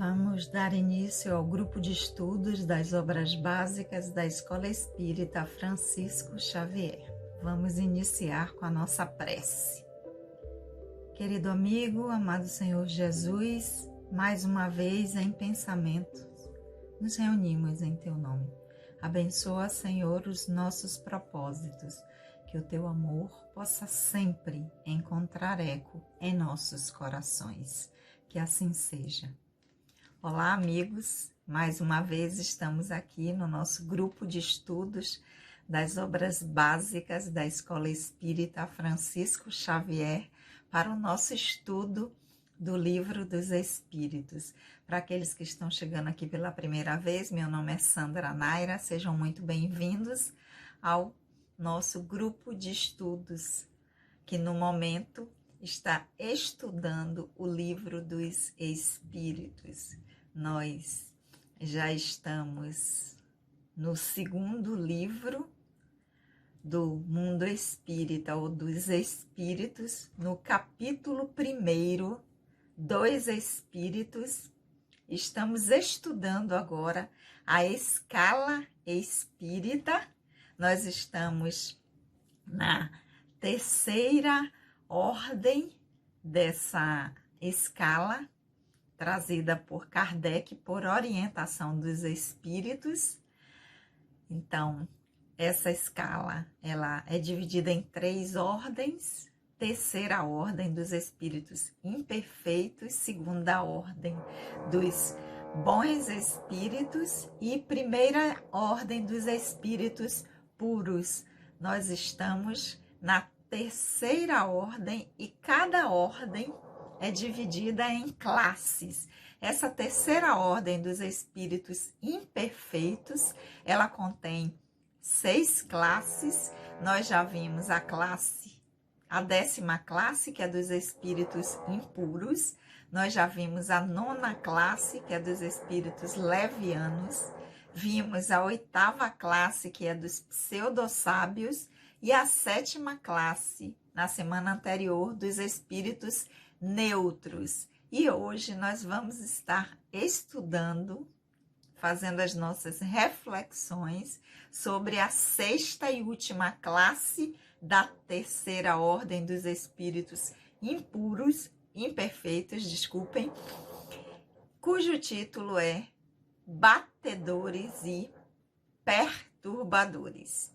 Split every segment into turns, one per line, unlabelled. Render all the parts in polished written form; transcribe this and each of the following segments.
Vamos dar início ao grupo de estudos das obras básicas da Escola Espírita Francisco Xavier. Vamos iniciar com a nossa prece. Querido amigo, amado Senhor Jesus, mais uma vez em pensamentos, nos reunimos em Teu nome. Abençoa, Senhor, os nossos propósitos, que o Teu amor possa sempre encontrar eco em nossos corações. Que assim seja. Olá, amigos. Mais uma vez estamos aqui no nosso grupo de estudos das obras básicas da Escola Espírita Francisco Xavier para o nosso estudo do Livro dos Espíritos. Para aqueles que estão chegando aqui pela primeira vez, meu nome é Sandra Naira, sejam muito bem-vindos ao nosso grupo de estudos, que no momento está estudando o Livro dos Espíritos. Nós já estamos no segundo livro do Mundo Espírita ou dos Espíritos, no capítulo 1 dos Espíritos. Estamos estudando agora a escala espírita. Nós estamos na terceira ordem dessa escala, trazida por Kardec por orientação dos espíritos. Então, essa escala ela é dividida em 3 ordens. Terceira ordem dos espíritos imperfeitos, segunda ordem dos bons espíritos e primeira ordem dos espíritos puros. Nós estamos na terceira ordem e cada ordem é dividida em classes. Essa terceira ordem dos espíritos imperfeitos, ela contém 6 classes. Nós já vimos a 10ª classe, que é dos espíritos impuros. Nós já vimos a 9ª classe, que é dos espíritos levianos. Vimos a 8ª classe, que é dos pseudo-sábios. E a 7ª classe, na semana anterior, dos espíritos neutros. E hoje nós vamos estar estudando, fazendo as nossas reflexões sobre a 6ª e última classe da terceira ordem dos espíritos imperfeitos, cujo título é Batedores e Perturbadores.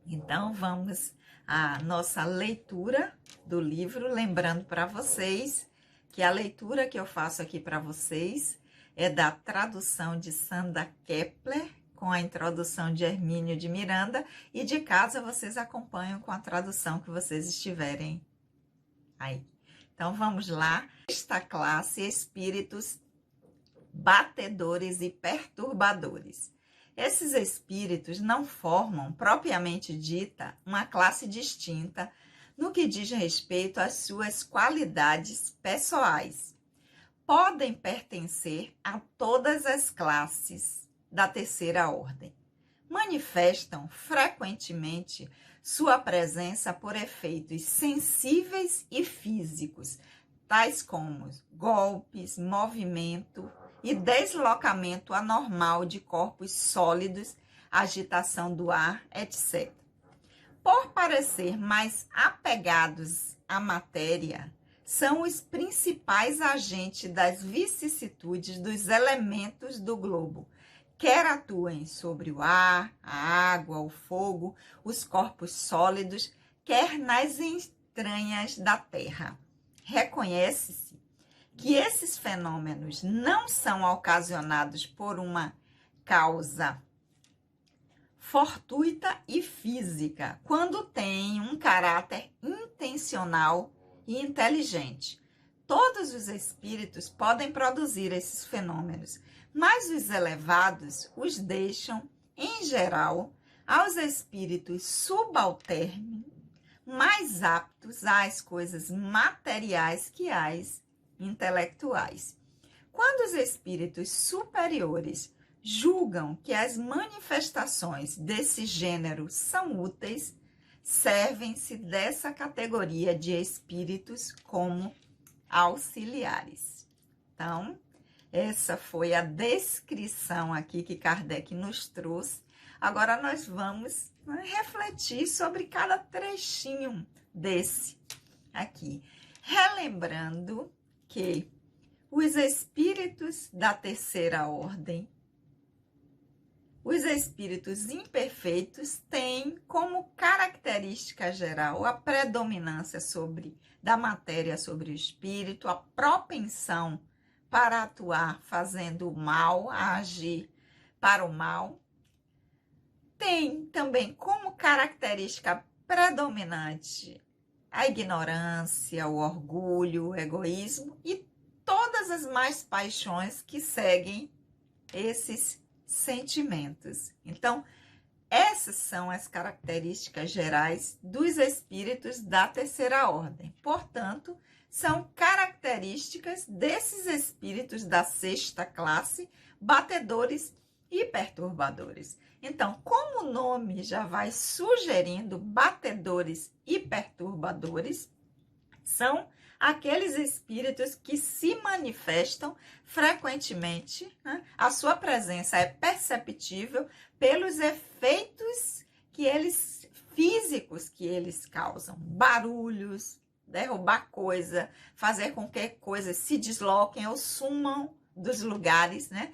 Então, vamos à nossa leitura do livro, lembrando para vocês que a leitura que eu faço aqui para vocês é da tradução de Sandra Kepler, com a introdução de Hermínio de Miranda, e de casa vocês acompanham com a tradução que vocês estiverem aí. Então, vamos lá. Esta classe, espíritos batedores e perturbadores. Esses espíritos não formam, propriamente dita, uma classe distinta no que diz respeito às suas qualidades pessoais. Podem pertencer a todas as classes da terceira ordem. Manifestam frequentemente sua presença por efeitos sensíveis e físicos, tais como golpes, movimento e deslocamento anormal de corpos sólidos, agitação do ar, etc. Por parecer mais apegados à matéria, são os principais agentes das vicissitudes dos elementos do globo, quer atuem sobre o ar, a água, o fogo, os corpos sólidos, quer nas entranhas da terra. Reconhece-se que esses fenômenos não são ocasionados por uma causa fortuita e física, quando têm um caráter intencional e inteligente. Todos os espíritos podem produzir esses fenômenos, mas os elevados os deixam, em geral, aos espíritos subalternos, mais aptos às coisas materiais que às intelectuais. Quando os espíritos superiores julgam que as manifestações desse gênero são úteis, servem-se dessa categoria de espíritos como auxiliares. Então, Essa foi a descrição aqui que Kardec nos trouxe. Agora nós vamos refletir sobre cada trechinho desse aqui. Relembrando que os espíritos da terceira ordem, os espíritos imperfeitos, têm como característica geral a predominância da matéria sobre o espírito, a propensão para atuar fazendo o mal, a agir para o mal. Tem também como característica predominante a ignorância, o orgulho, o egoísmo e todas as mais paixões que seguem esses sentimentos. Então, essas são as características gerais dos espíritos da terceira ordem. Portanto, são características desses espíritos da sexta classe, batedores e perturbadores. Então, como o nome já vai sugerindo, batedores e perturbadores são aqueles espíritos que se manifestam frequentemente, né? A sua presença é perceptível pelos efeitos físicos que eles causam, barulhos, derrubar coisa, fazer com que coisas se desloquem ou sumam dos lugares, né?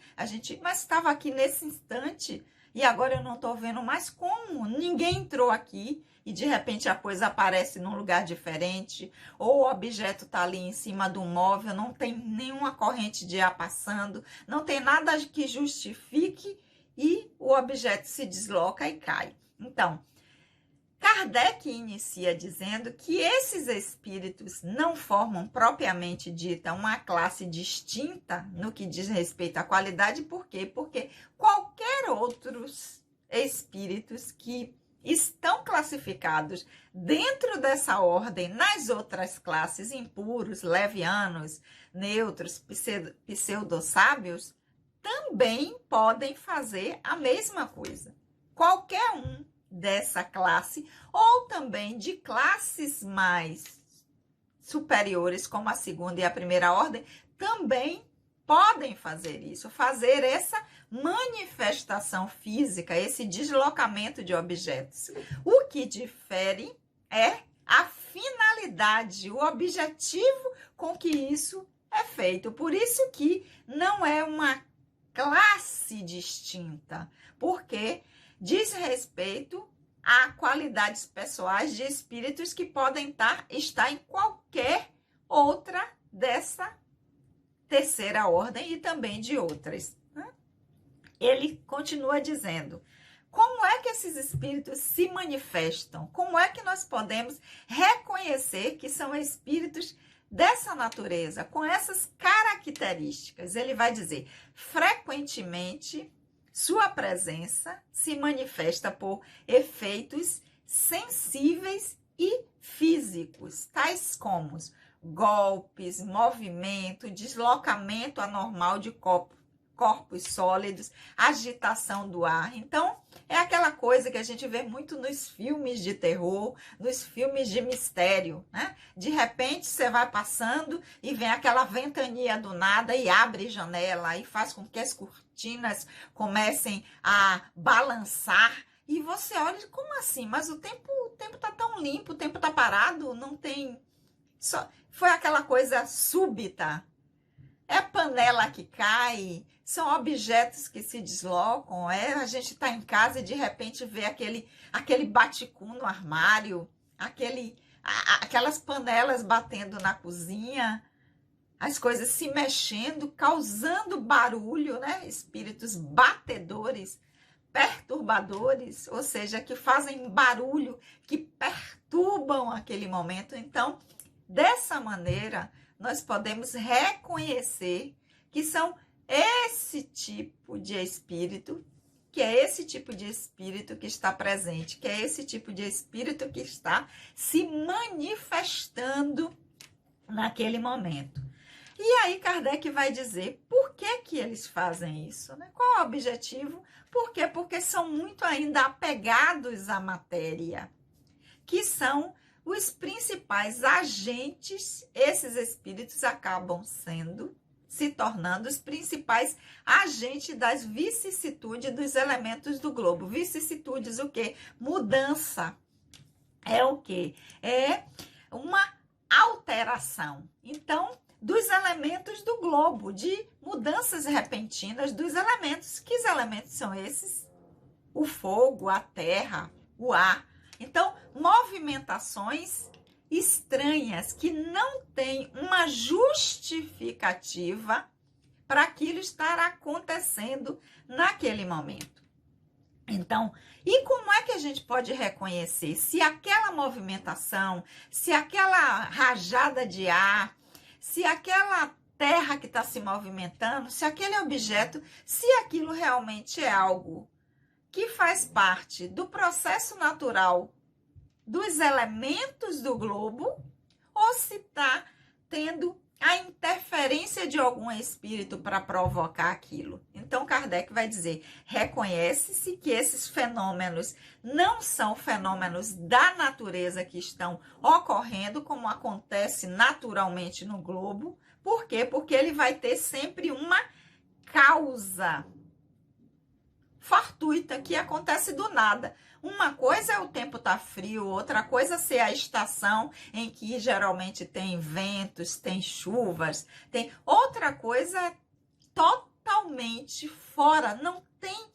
Mas estava aqui nesse instante e agora eu não estou vendo mais como. Ninguém entrou aqui e de repente a coisa aparece num lugar diferente, ou o objeto está ali em cima do móvel, não tem nenhuma corrente de ar passando, não tem nada que justifique e o objeto se desloca e cai. Então, Kardec inicia dizendo que esses espíritos não formam propriamente dita uma classe distinta no que diz respeito à qualidade. Por quê? Porque qualquer outros espíritos que estão classificados dentro dessa ordem nas outras classes, impuros, levianos, neutros, pseudo-sábios, também podem fazer a mesma coisa. Qualquer um dessa classe, ou também de classes mais superiores, como a segunda e a primeira ordem, também podem fazer isso, fazer essa manifestação física, esse deslocamento de objetos. O que difere é a finalidade, o objetivo com que isso é feito. Por isso que não é uma classe distinta, porque diz respeito a qualidades pessoais de espíritos que podem estar em qualquer outra dessa terceira ordem e também de outras. Ele continua dizendo: como é que esses espíritos se manifestam? Como é que nós podemos reconhecer que são espíritos dessa natureza, com essas características? Ele vai dizer: frequentemente, sua presença se manifesta por efeitos sensíveis e físicos, tais como golpes, movimento, deslocamento anormal de corpos sólidos, agitação do ar. Então, é aquela coisa que a gente vê muito nos filmes de terror, nos filmes de mistério, né? De repente, você vai passando e vem aquela ventania do nada e abre janela e faz com que as cortinas comecem a balançar. E você olha, como assim? Mas o tempo tá tão limpo, o tempo tá parado, não tem... Foi aquela coisa súbita. É panela que cai, são objetos que se deslocam, a gente está em casa e de repente vê aquele baticum no armário, aquelas panelas batendo na cozinha, as coisas se mexendo, causando barulho, né? Espíritos batedores, perturbadores, ou seja, que fazem barulho, que perturbam aquele momento. Então, dessa maneira, nós podemos reconhecer que são esse tipo de espírito, que é esse tipo de espírito que está presente, que é esse tipo de espírito que está se manifestando naquele momento. E aí Kardec vai dizer por que eles fazem isso, né? Qual é o objetivo? Por quê? Porque são muito ainda apegados à matéria, que são os principais agentes. Esses espíritos acabam sendo se tornando os principais agentes das vicissitudes dos elementos do globo. Vicissitudes o quê? Mudança. É o quê? É uma alteração. Então, dos elementos do globo, de mudanças repentinas dos elementos. Que elementos são esses? O fogo, a terra, o ar. Então, movimentações estranhas que não têm uma justificativa para aquilo estar acontecendo naquele momento. Então, e como é que a gente pode reconhecer se aquela movimentação, se aquela rajada de ar, se aquela terra que está se movimentando, se aquele objeto, se aquilo realmente é algo que faz parte do processo natural dos elementos do globo, ou se está tendo a interferência de algum espírito para provocar aquilo. Então, Kardec vai dizer, reconhece-se que esses fenômenos não são fenômenos da natureza que estão ocorrendo, como acontece naturalmente no globo. Por quê? Porque ele vai ter sempre uma causa fortuita que acontece do nada. Uma coisa é o tempo estar frio, outra coisa é ser a estação em que geralmente tem ventos, tem chuvas, tem outra coisa é totalmente fora, não tem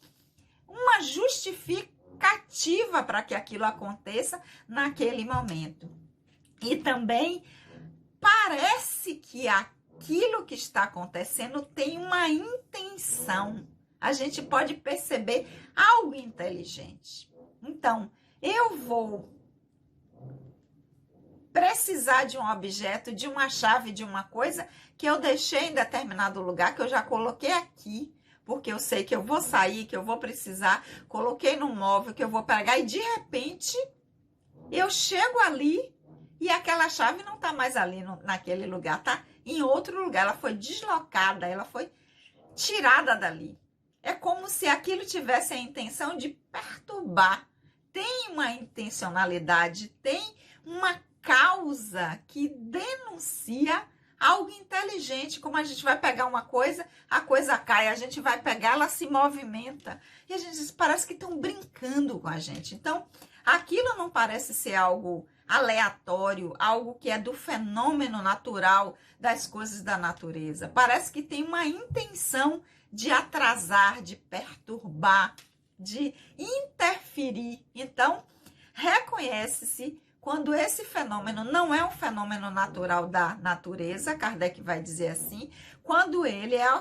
uma justificativa para que aquilo aconteça naquele momento. E também parece que aquilo que está acontecendo tem uma intenção. A gente pode perceber algo inteligente. Então, eu vou precisar de um objeto, de uma chave, de uma coisa que eu deixei em determinado lugar, que eu já coloquei aqui, porque eu sei que eu vou sair, que eu vou precisar, coloquei no móvel, que eu vou pegar, e de repente eu chego ali e aquela chave não está mais ali naquele lugar, tá em outro lugar, ela foi deslocada, ela foi tirada dali. É como se aquilo tivesse a intenção de perturbar. Tem uma intencionalidade, tem uma causa que denuncia algo inteligente. Como a gente vai pegar uma coisa, a coisa cai, a gente vai pegar, ela se movimenta. E a gente diz, parece que estão brincando com a gente. Então, aquilo não parece ser algo aleatório, algo que é do fenômeno natural das coisas da natureza. Parece que tem uma intenção de atrasar, de perturbar, de interferir. Então, reconhece-se quando esse fenômeno não é um fenômeno natural da natureza, Kardec vai dizer assim, quando ele é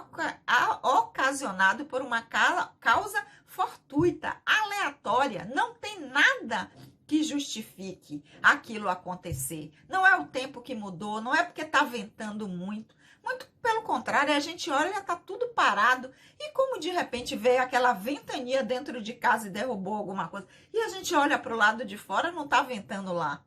ocasionado por uma causa fortuita, aleatória, não tem nada que justifique aquilo acontecer. Não é o tempo que mudou, não é porque está ventando muito. Muito pelo contrário, a gente olha e está tudo parado. E como de repente veio aquela ventania dentro de casa e derrubou alguma coisa. E a gente olha para o lado de fora, não está ventando lá.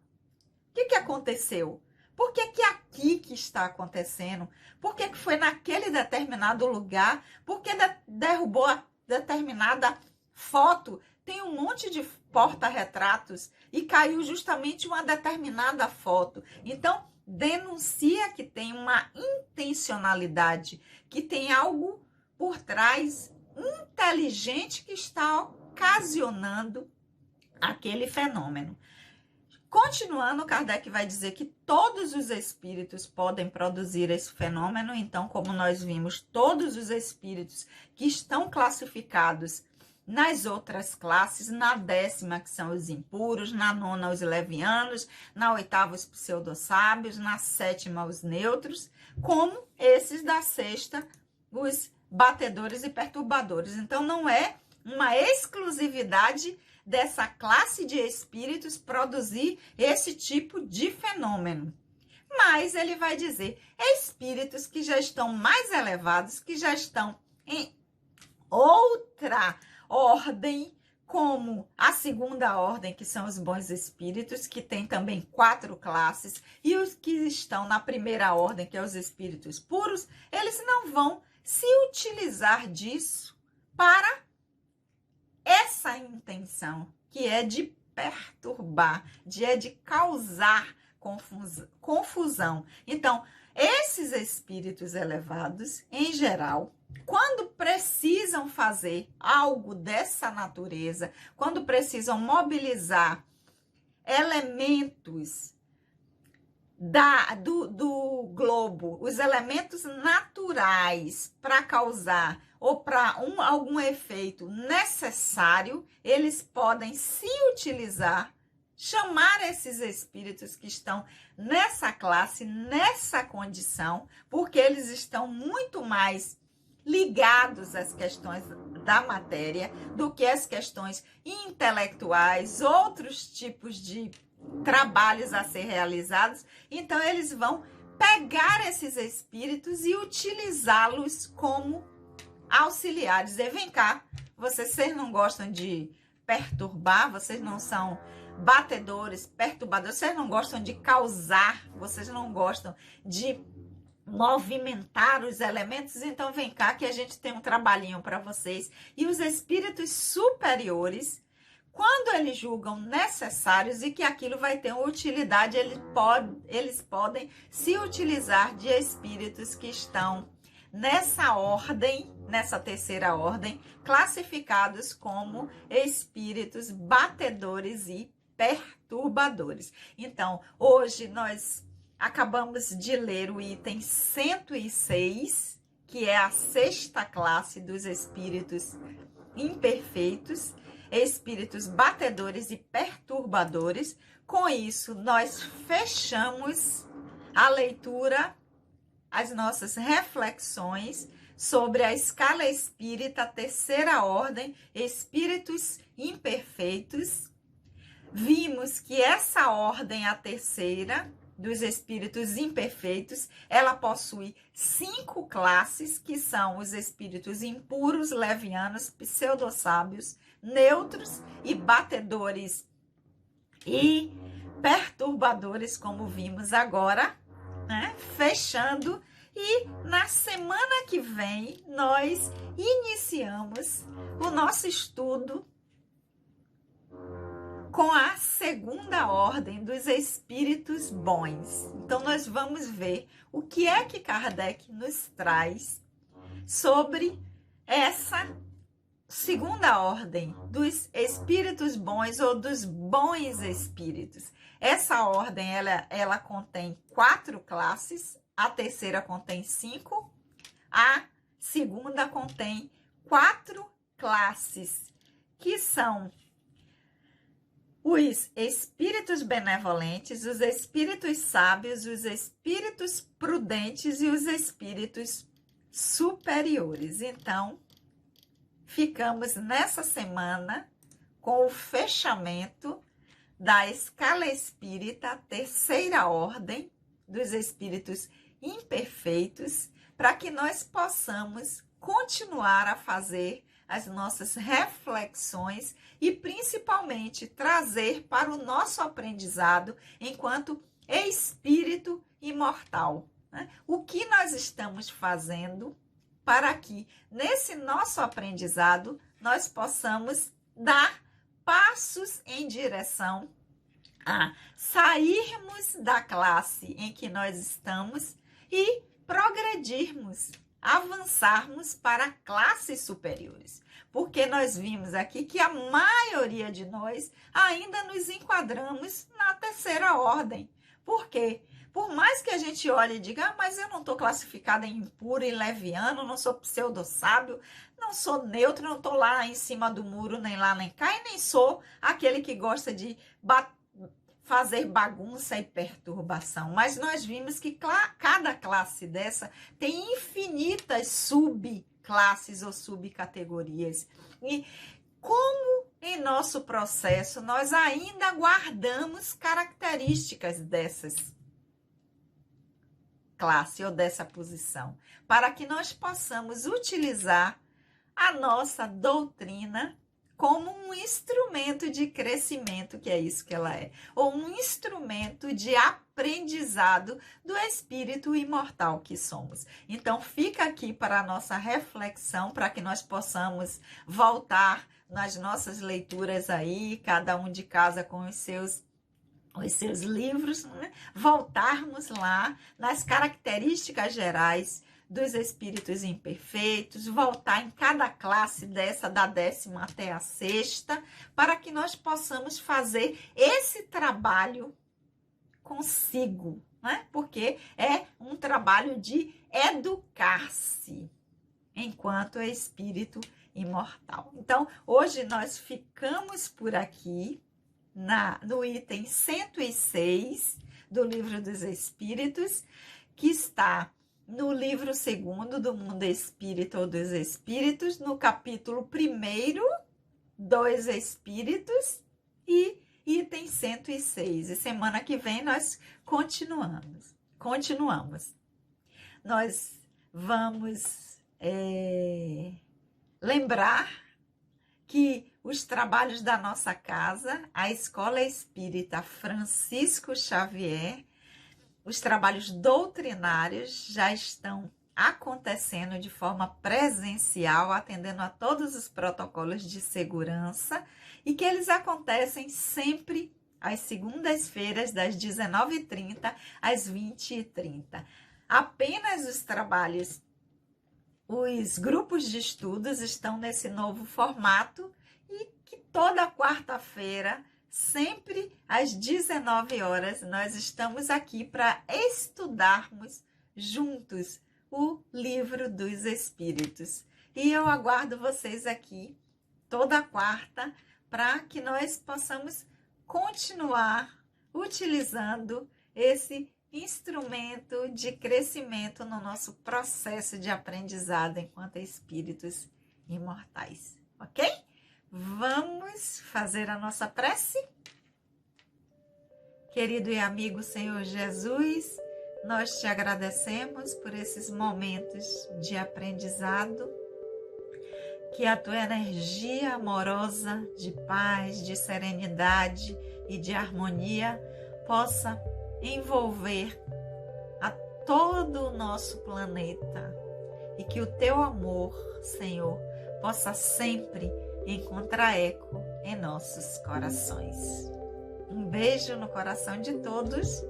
O que aconteceu? Por que aqui que está acontecendo? Por que foi naquele determinado lugar? Por que derrubou a determinada foto? Tem um monte de porta-retratos e caiu justamente uma determinada foto. Então, denuncia que tem uma intencionalidade, que tem algo por trás inteligente que está ocasionando aquele fenômeno. Continuando, Kardec vai dizer que todos os espíritos podem produzir esse fenômeno. Então, como nós vimos, todos os espíritos que estão classificados nas outras classes, na 10ª, que são os impuros, na 9ª, os levianos, na 8ª, os pseudo-sábios, na 7ª, os neutros, como esses da 6ª, os batedores e perturbadores. Então, não é uma exclusividade dessa classe de espíritos produzir esse tipo de fenômeno. Mas ele vai dizer, espíritos que já estão mais elevados, que já estão em outra ordem, como a 2ª ordem, que são os bons espíritos, que tem também 4 classes, e os que estão na 1ª ordem, que é os espíritos puros, eles não vão se utilizar disso para essa intenção, que é de perturbar, de causar confusão. Então, esses espíritos espíritos elevados, em geral, quando precisam fazer algo dessa natureza, quando precisam mobilizar elementos do globo, os elementos naturais para causar ou para algum efeito necessário, eles podem se utilizar, chamar esses espíritos que estão nessa classe, nessa condição, porque eles estão muito mais ligados às questões da matéria do que às questões intelectuais, outros tipos de trabalhos a ser realizados. Então eles vão pegar esses espíritos e utilizá-los como auxiliares. Dizer, vem cá, vocês não gostam de perturbar, vocês não são batedores, perturbadores, vocês não gostam de causar, vocês não gostam de movimentar os elementos, então vem cá que a gente tem um trabalhinho para vocês. E os espíritos superiores, quando eles julgam necessários e que aquilo vai ter uma utilidade, eles podem se utilizar de espíritos que estão nessa ordem, nessa terceira ordem, classificados como espíritos batedores e perturbadores. Então, hoje nós acabamos de ler o item 106, que é a sexta classe dos espíritos imperfeitos, espíritos batedores e perturbadores. Com isso, nós fechamos a leitura, as nossas reflexões sobre a escala espírita, terceira ordem, espíritos imperfeitos. Vimos que essa ordem, a terceira, dos espíritos imperfeitos, ela possui 5 classes, que são os espíritos impuros, levianos, pseudo-sábios, neutros e batedores e perturbadores, como vimos agora, né? Fechando. E na semana que vem, nós iniciamos o nosso estudo com a segunda ordem dos espíritos bons. Então, nós vamos ver o que é que Kardec nos traz sobre essa segunda ordem dos espíritos bons ou dos bons espíritos. Essa ordem, ela contém 4 classes, a terceira contém 5, a segunda contém 4 classes, que são os espíritos benevolentes, os espíritos sábios, os espíritos prudentes e os espíritos superiores. Então, ficamos nessa semana com o fechamento da escala espírita, terceira ordem dos espíritos imperfeitos, para que nós possamos continuar a fazer as nossas reflexões e principalmente trazer para o nosso aprendizado enquanto espírito imortal, né? O que nós estamos fazendo para que nesse nosso aprendizado nós possamos dar passos em direção a sairmos da classe em que nós estamos e progredirmos, avançarmos para classes superiores. Porque nós vimos aqui que a maioria de nós ainda nos enquadramos na terceira ordem. Por quê? Por mais que a gente olhe e diga, mas eu não estou classificada em impuro e leviano, não sou pseudo-sábio, não sou neutro, não estou lá em cima do muro, nem lá nem cá, e nem sou aquele que gosta de fazer bagunça e perturbação. Mas nós vimos que cada classe dessa tem infinitas subclasses ou subcategorias. E como em nosso processo nós ainda guardamos características dessas classe ou dessa posição, para que nós possamos utilizar a nossa doutrina como um instrumento de crescimento, que é isso que ela é, ou um instrumento de aprendizado do espírito imortal que somos. Então, fica aqui para a nossa reflexão, para que nós possamos voltar nas nossas leituras aí, cada um de casa com os seus os seus livros, né? Voltarmos lá nas características gerais dos espíritos imperfeitos, voltar em cada classe dessa, da 10ª até a 6ª, para que nós possamos fazer esse trabalho consigo, né? Porque é um trabalho de educar-se enquanto espírito imortal. Então, hoje nós ficamos por aqui no item 106 do Livro dos Espíritos, que está no livro 2º do Mundo Espírita ou dos Espíritos, no capítulo 1º dos Espíritos e item 106. E semana que vem nós continuamos. Nós vamos lembrar que os trabalhos da nossa casa, a Escola Espírita Francisco Xavier, os trabalhos doutrinários já estão acontecendo de forma presencial, atendendo a todos os protocolos de segurança, e que eles acontecem sempre às segundas-feiras, das 19h30 às 20h30. Apenas os trabalhos, os grupos de estudos estão nesse novo formato, e que toda quarta-feira, sempre às 19 horas, nós estamos aqui para estudarmos juntos o Livro dos Espíritos. E eu aguardo vocês aqui toda quarta para que nós possamos continuar utilizando esse instrumento de crescimento no nosso processo de aprendizado enquanto espíritos imortais, ok? Vamos fazer a nossa prece? Querido e amigo Senhor Jesus, nós te agradecemos por esses momentos de aprendizado, que a tua energia amorosa de paz, de serenidade e de harmonia possa envolver a todo o nosso planeta, e que o teu amor, Senhor, possa sempre encontrar eco em nossos corações. Um beijo no coração de todos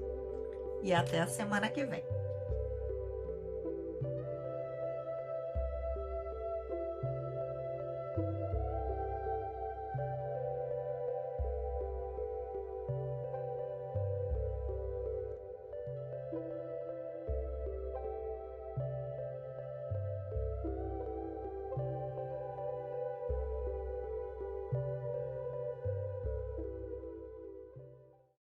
e até a semana que vem.